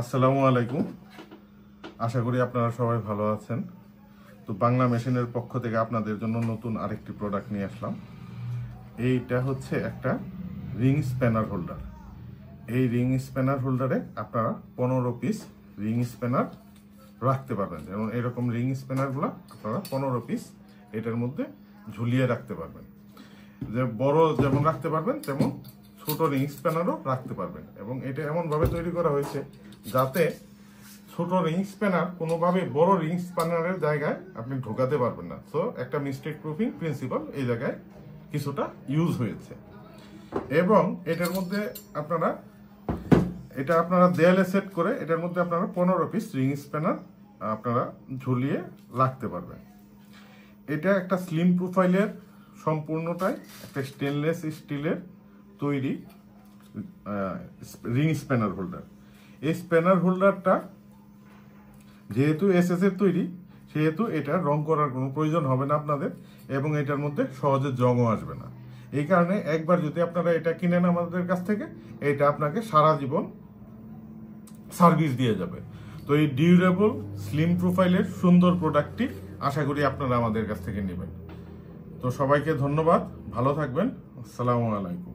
আসসালামু আলাইকুম। আশা করি আপনারা সবাই ভালো আছেন। তো বাংলা মেশিনের পক্ষ থেকে আপনাদের জন্য নতুন আরেকটি প্রোডাক্ট নিয়ে আসলাম। এইটা হচ্ছে একটা রিং স্প্যানার হোল্ডার। এই রিং স্প্যানার হোল্ডারে আপনারা 15 পিস রিং স্প্যানার রাখতে পারবেন। যেমন এরকম রিং স্প্যানারগুলো আপনারা 15 পিস এটার মধ্যে ঝুলিয়ে রাখতে পারবেন। যে বড় যেমন রাখতে পারবেন তেমন ছোট রিং স্প্যানারও রাখতে পারবেন। এবং এটা এমনভাবে তৈরি করা হয়েছে যাতে ছোট রিং স্প্যানার কোনোভাবে বড় রিং স্প্যানারের জায়গায় আপনি ঢোকাতে পারবেন না। তো একটা মিস্টেক প্রুফিং প্রিন্সিপাল এই জায়গায় কিছুটা ইউজ হয়েছে। এবং এটার মধ্যে আপনারা দেয়ালে সেট করে এটার মধ্যে আপনারা 15 পিস রিং স্প্যানার আপনারা ঝুলিয়ে রাখতে পারবেন। এটা একটা স্লিম প্রোফাইলের সম্পূর্ণটাই একটা স্টেনলেস স্টিলের তৈরি রিং স্প্যানার হোল্ডার। এই স্প্যানার হোল্ডারটা যেহেতু এসএস এর তৈরি সেহেতু এটা রং করার কোনো প্রয়োজন হবে না আপনাদের, এবং এটার মধ্যে সহজে জংও আসবে না। এই কারণে একবার যদি আপনারা এটা কিনেন আমাদের কাছ থেকে, এটা আপনাকে সারা জীবন সার্ভিস দিয়ে যাবে। তো এই ডিউরেবল স্লিম প্রোফাইলের সুন্দর প্রোডাক্টটি আশা করি আপনারা আমাদের কাছ থেকে নেবেন। তো সবাইকে ধন্যবাদ, ভালো থাকবেন। আসসালামু আলাইকুম।